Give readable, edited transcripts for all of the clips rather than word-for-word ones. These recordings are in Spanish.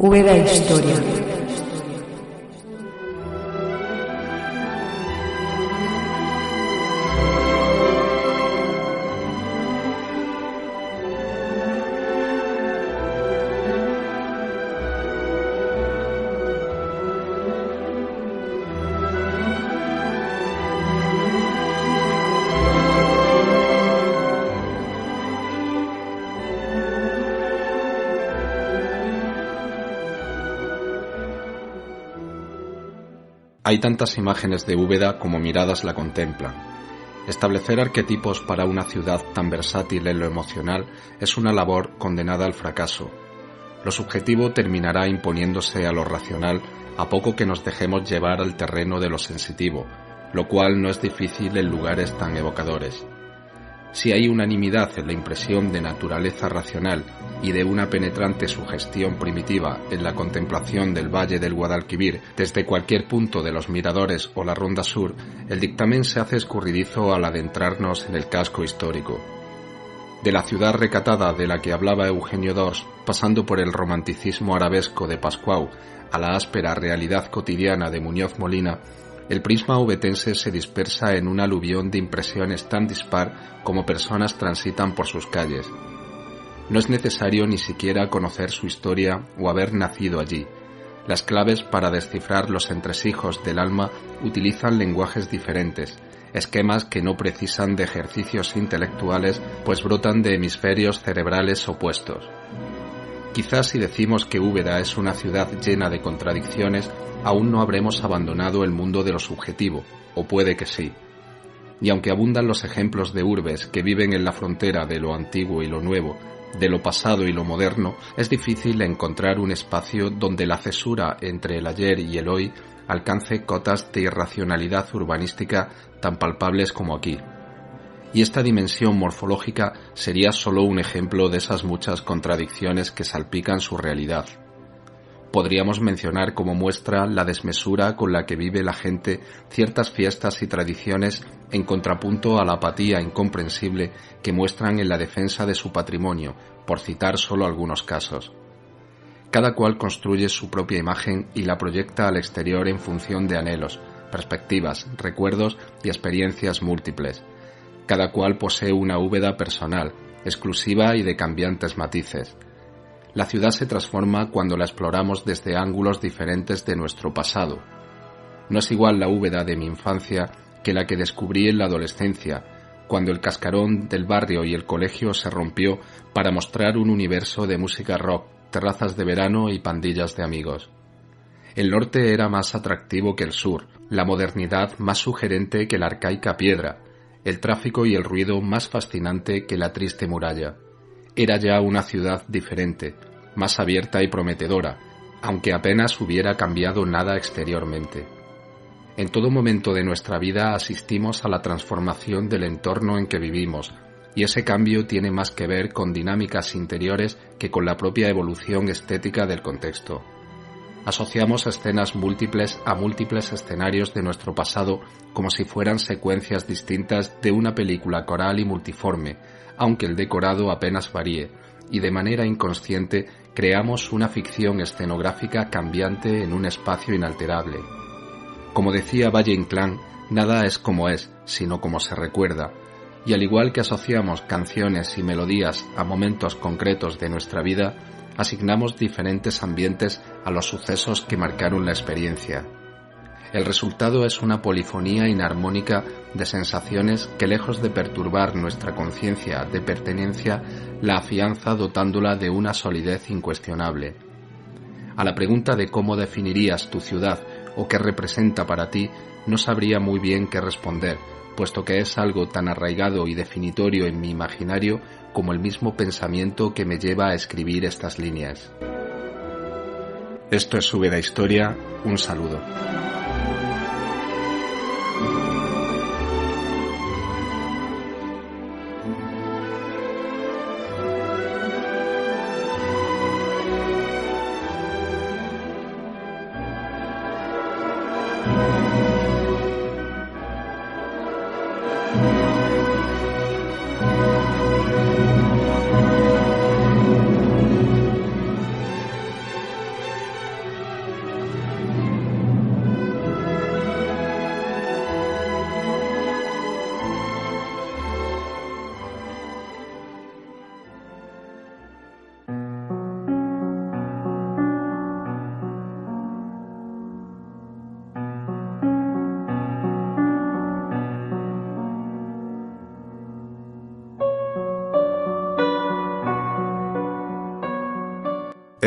Úbeda Historia. Hay tantas imágenes de Úbeda como miradas la contemplan. Establecer arquetipos para una ciudad tan versátil en lo emocional es una labor condenada al fracaso. Lo subjetivo terminará imponiéndose a lo racional a poco que nos dejemos llevar al terreno de lo sensitivo, lo cual no es difícil en lugares tan evocadores. Si hay unanimidad en la impresión de naturaleza racional y de una penetrante sugestión primitiva en la contemplación del Valle del Guadalquivir desde cualquier punto de los miradores o la Ronda Sur, el dictamen se hace escurridizo al adentrarnos en el casco histórico. De la ciudad recatada de la que hablaba Eugenio d'Ors, pasando por el romanticismo arabesco de Pascual a la áspera realidad cotidiana de Muñoz Molina, el prisma ubetense se dispersa en un aluvión de impresiones tan dispar como personas transitan por sus calles. No es necesario ni siquiera conocer su historia o haber nacido allí. Las claves para descifrar los entresijos del alma utilizan lenguajes diferentes, esquemas que no precisan de ejercicios intelectuales, pues brotan de hemisferios cerebrales opuestos. Quizás si decimos que Úbeda es una ciudad llena de contradicciones, aún no habremos abandonado el mundo de lo subjetivo, o puede que sí. Y aunque abundan los ejemplos de urbes que viven en la frontera de lo antiguo y lo nuevo, de lo pasado y lo moderno, es difícil encontrar un espacio donde la cesura entre el ayer y el hoy alcance cotas de irracionalidad urbanística tan palpables como aquí. Y esta dimensión morfológica sería solo un ejemplo de esas muchas contradicciones que salpican su realidad. Podríamos mencionar como muestra la desmesura con la que vive la gente ciertas fiestas y tradiciones en contrapunto a la apatía incomprensible que muestran en la defensa de su patrimonio, por citar solo algunos casos. Cada cual construye su propia imagen y la proyecta al exterior en función de anhelos, perspectivas, recuerdos y experiencias múltiples. Cada cual posee una Úbeda personal, exclusiva y de cambiantes matices. La ciudad se transforma cuando la exploramos desde ángulos diferentes de nuestro pasado. No es igual la Úbeda de mi infancia que la que descubrí en la adolescencia, cuando el cascarón del barrio y el colegio se rompió para mostrar un universo de música rock, terrazas de verano y pandillas de amigos. El norte era más atractivo que el sur, la modernidad más sugerente que la arcaica piedra, el tráfico y el ruido más fascinante que la triste muralla. Era ya una ciudad diferente, más abierta y prometedora, aunque apenas hubiera cambiado nada exteriormente. En todo momento de nuestra vida asistimos a la transformación del entorno en que vivimos, y ese cambio tiene más que ver con dinámicas interiores que con la propia evolución estética del contexto. Asociamos escenas múltiples a múltiples escenarios de nuestro pasado como si fueran secuencias distintas de una película coral y multiforme, aunque el decorado apenas varíe, y de manera inconsciente creamos una ficción escenográfica cambiante en un espacio inalterable. Como decía Valle Inclán, nada es como es, sino como se recuerda, y al igual que asociamos canciones y melodías a momentos concretos de nuestra vida, asignamos diferentes ambientes a los sucesos que marcaron la experiencia. El resultado es una polifonía inarmónica de sensaciones que, lejos de perturbar nuestra conciencia de pertenencia, la afianza dotándola de una solidez incuestionable. A la pregunta de cómo definirías tu ciudad o qué representa para ti, no sabría muy bien qué responder, puesto que es algo tan arraigado y definitorio en mi imaginario como el mismo pensamiento que me lleva a escribir estas líneas. Esto es Úbeda Historia, un saludo.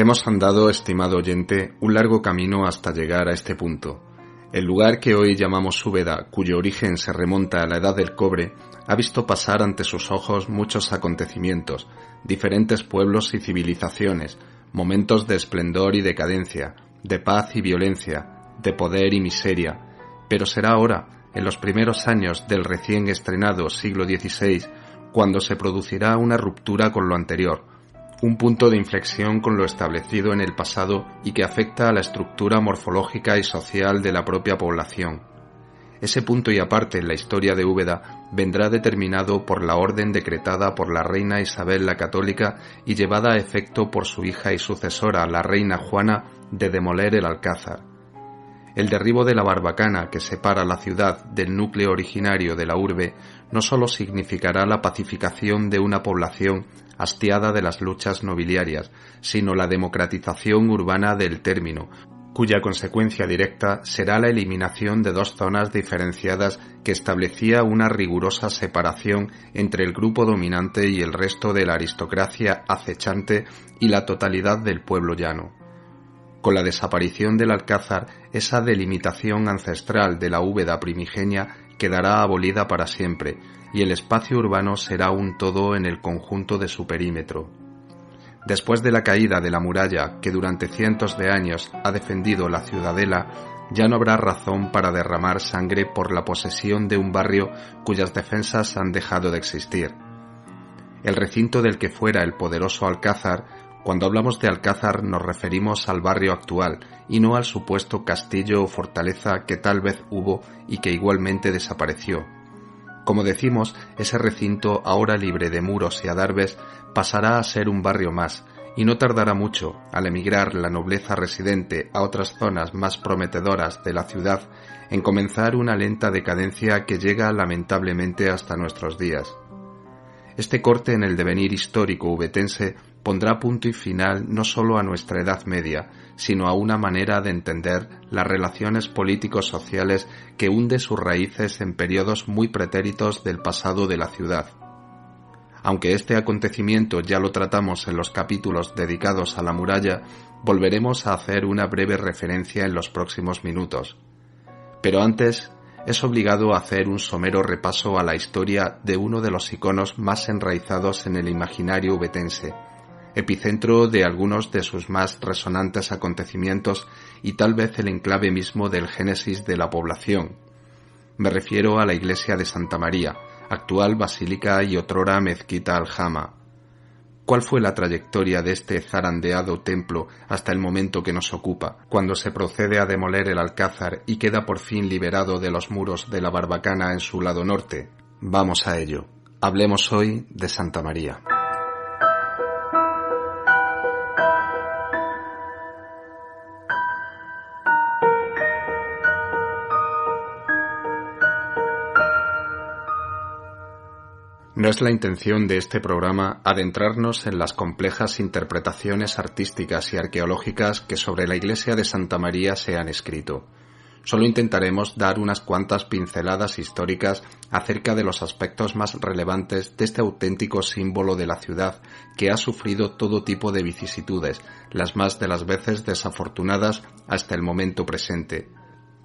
Hemos andado, estimado oyente, un largo camino hasta llegar a este punto. El lugar que hoy llamamos Úbeda, cuyo origen se remonta a la Edad del Cobre, ha visto pasar ante sus ojos muchos acontecimientos, diferentes pueblos y civilizaciones, momentos de esplendor y decadencia, de paz y violencia, de poder y miseria. Pero será ahora, en los primeros años del recién estrenado siglo XVI, cuando se producirá una ruptura con lo anterior, un punto de inflexión con lo establecido en el pasado y que afecta a la estructura morfológica y social de la propia población. Ese punto y aparte en la historia de Úbeda vendrá determinado por la orden decretada por la reina Isabel la Católica y llevada a efecto por su hija y sucesora, la reina Juana, de demoler el Alcázar. El derribo de la barbacana que separa la ciudad del núcleo originario de la urbe no sólo significará la pacificación de una población hastiada de las luchas nobiliarias, sino la democratización urbana del término, cuya consecuencia directa será la eliminación de dos zonas diferenciadas que establecía una rigurosa separación entre el grupo dominante y el resto de la aristocracia acechante y la totalidad del pueblo llano. Con la desaparición del Alcázar, esa delimitación ancestral de la Úbeda primigenia quedará abolida para siempre, y el espacio urbano será un todo en el conjunto de su perímetro. Después de la caída de la muralla que durante cientos de años ha defendido la ciudadela, ya no habrá razón para derramar sangre por la posesión de un barrio cuyas defensas han dejado de existir. El recinto del que fuera el poderoso Alcázar. Cuando hablamos de Alcázar nos referimos al barrio actual y no al supuesto castillo o fortaleza que tal vez hubo y que igualmente desapareció. Como decimos, ese recinto, ahora libre de muros y adarves, pasará a ser un barrio más, y no tardará mucho, al emigrar la nobleza residente a otras zonas más prometedoras de la ciudad, en comenzar una lenta decadencia que llega lamentablemente hasta nuestros días. Este corte en el devenir histórico ubetense pondrá punto y final no solo a nuestra Edad Media, sino a una manera de entender las relaciones político-sociales que hunde sus raíces en periodos muy pretéritos del pasado de la ciudad. Aunque este acontecimiento ya lo tratamos en los capítulos dedicados a la muralla, volveremos a hacer una breve referencia en los próximos minutos. Pero antes, es obligado a hacer un somero repaso a la historia de uno de los iconos más enraizados en el imaginario ubetense, epicentro de algunos de sus más resonantes acontecimientos y tal vez el enclave mismo del génesis de la población. Me refiero a la iglesia de Santa María, actual basílica y otrora mezquita Aljama. ¿Cuál fue la trayectoria de este zarandeado templo hasta el momento que nos ocupa, cuando se procede a demoler el Alcázar y queda por fin liberado de los muros de la barbacana en su lado norte? Vamos a ello. Hablemos hoy de Santa María. No es la intención de este programa adentrarnos en las complejas interpretaciones artísticas y arqueológicas que sobre la iglesia de Santa María se han escrito. Solo intentaremos dar unas cuantas pinceladas históricas acerca de los aspectos más relevantes de este auténtico símbolo de la ciudad que ha sufrido todo tipo de vicisitudes, las más de las veces desafortunadas hasta el momento presente.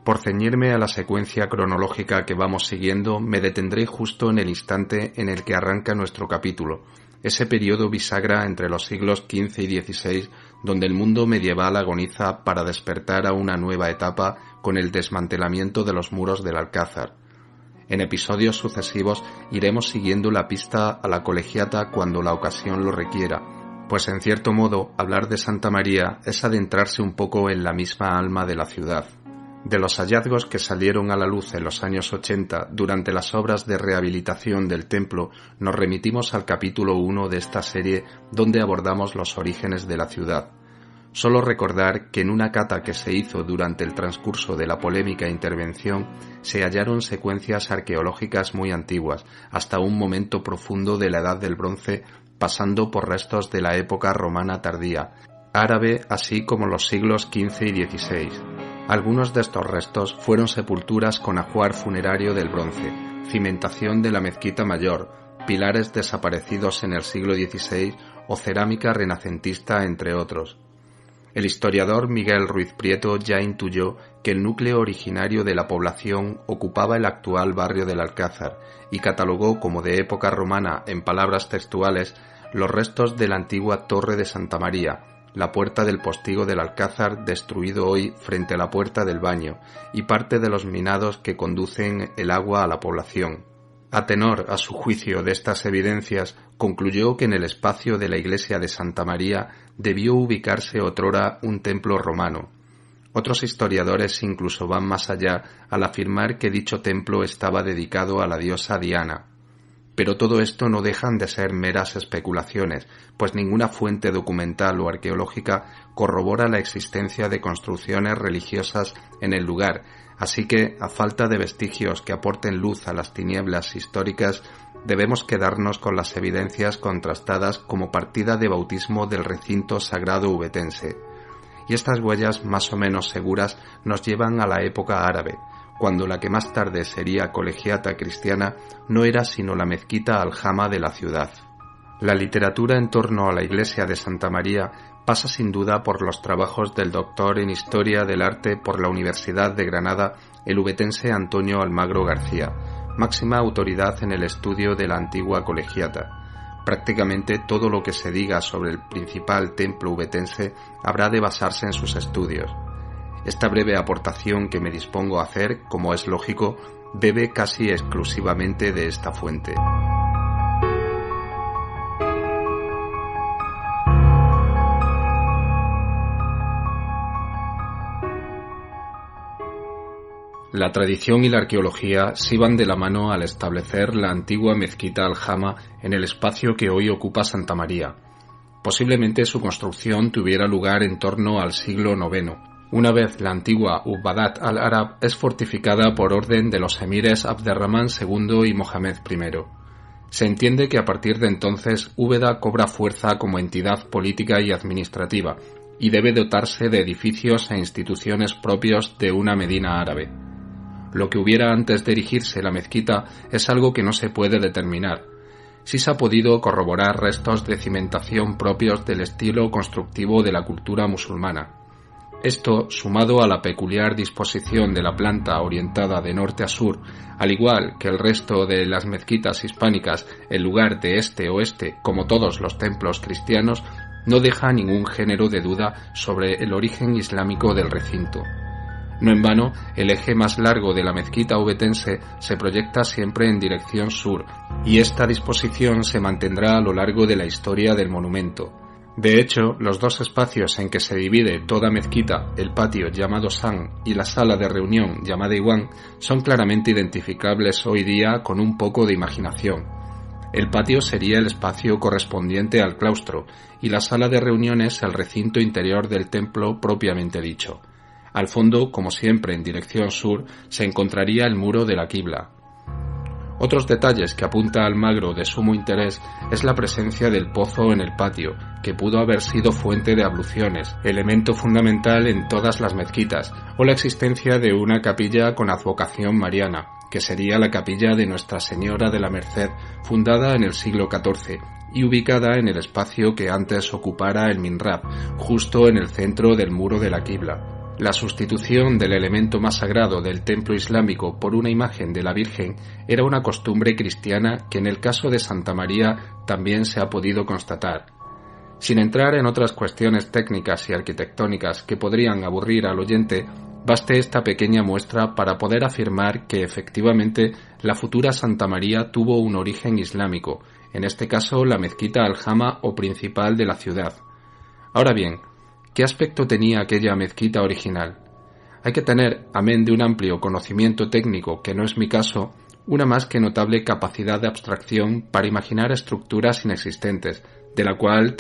Por ceñirme a la secuencia cronológica que vamos siguiendo, me detendré justo en el instante en el que arranca nuestro capítulo, ese periodo bisagra entre los siglos XV y XVI, donde el mundo medieval agoniza para despertar a una nueva etapa con el desmantelamiento de los muros del Alcázar. En episodios sucesivos iremos siguiendo la pista a la colegiata cuando la ocasión lo requiera, pues en cierto modo hablar de Santa María es adentrarse un poco en la misma alma de la ciudad. De los hallazgos que salieron a la luz en los años 80 durante las obras de rehabilitación del templo, nos remitimos al capítulo 1 de esta serie donde abordamos los orígenes de la ciudad. Solo recordar que en una cata que se hizo durante el transcurso de la polémica intervención se hallaron secuencias arqueológicas muy antiguas, hasta un momento profundo de la Edad del Bronce, pasando por restos de la época romana tardía, árabe así como los siglos XV y XVI. Algunos de estos restos fueron sepulturas con ajuar funerario del bronce, cimentación de la mezquita mayor, pilares desaparecidos en el siglo XVI o cerámica renacentista, entre otros. El historiador Miguel Ruiz Prieto ya intuyó que el núcleo originario de la población ocupaba el actual barrio del Alcázar y catalogó como de época romana, en palabras textuales, los restos de la antigua Torre de Santa María, la puerta del postigo del Alcázar destruido hoy frente a la puerta del baño y parte de los minados que conducen el agua a la población. A tenor, a su juicio, de estas evidencias, concluyó que en el espacio de la iglesia de Santa María debió ubicarse otrora un templo romano. Otros historiadores incluso van más allá al afirmar que dicho templo estaba dedicado a la diosa Diana. Pero todo esto no dejan de ser meras especulaciones, pues ninguna fuente documental o arqueológica corrobora la existencia de construcciones religiosas en el lugar, así que, a falta de vestigios que aporten luz a las tinieblas históricas, debemos quedarnos con las evidencias contrastadas como partida de bautismo del recinto sagrado ubetense. Y estas huellas más o menos seguras nos llevan a la época árabe, cuando la que más tarde sería colegiata cristiana no era sino la mezquita aljama de la ciudad. La literatura en torno a la iglesia de Santa María pasa sin duda por los trabajos del doctor en Historia del Arte por la Universidad de Granada, el ubetense Antonio Almagro García, máxima autoridad en el estudio de la antigua colegiata. Prácticamente todo lo que se diga sobre el principal templo ubetense habrá de basarse en sus estudios. Esta breve aportación que me dispongo a hacer, como es lógico, bebe casi exclusivamente de esta fuente. La tradición y la arqueología sí van de la mano al establecer la antigua mezquita aljama en el espacio que hoy ocupa Santa María. Posiblemente su construcción tuviera lugar en torno al siglo IX. Una vez la antigua Ubadat al-Arab es fortificada por orden de los emires Abderramán II y Mohamed I. Se entiende que a partir de entonces Úbeda cobra fuerza como entidad política y administrativa y debe dotarse de edificios e instituciones propios de una medina árabe. Lo que hubiera antes de erigirse la mezquita es algo que no se puede determinar. Sí se ha podido corroborar restos de cimentación propios del estilo constructivo de la cultura musulmana. Esto, sumado a la peculiar disposición de la planta orientada de norte a sur, al igual que el resto de las mezquitas hispánicas en lugar de este-oeste, como todos los templos cristianos, no deja ningún género de duda sobre el origen islámico del recinto. No en vano, el eje más largo de la mezquita ubetense se proyecta siempre en dirección sur, y esta disposición se mantendrá a lo largo de la historia del monumento. De hecho, los dos espacios en que se divide toda mezquita, el patio llamado San y la sala de reunión llamada Iwan, son claramente identificables hoy día con un poco de imaginación. El patio sería el espacio correspondiente al claustro y la sala de reuniones el recinto interior del templo propiamente dicho. Al fondo, como siempre en dirección sur, se encontraría el muro de la quibla. Otros detalles que apunta Almagro de sumo interés es la presencia del pozo en el patio, que pudo haber sido fuente de abluciones, elemento fundamental en todas las mezquitas, o la existencia de una capilla con advocación mariana, que sería la capilla de Nuestra Señora de la Merced, fundada en el siglo XIV y ubicada en el espacio que antes ocupara el minrab, justo en el centro del muro de la quibla. La sustitución del elemento más sagrado del templo islámico por una imagen de la Virgen era una costumbre cristiana que en el caso de Santa María también se ha podido constatar. Sin entrar en otras cuestiones técnicas y arquitectónicas que podrían aburrir al oyente, baste esta pequeña muestra para poder afirmar que efectivamente la futura Santa María tuvo un origen islámico, en este caso la mezquita aljama o principal de la ciudad. Ahora bien, ¿qué aspecto tenía aquella mezquita original? Hay que tener, amén de un amplio conocimiento técnico, que no es mi caso, una más que notable capacidad de abstracción para imaginar estructuras inexistentes, de la cual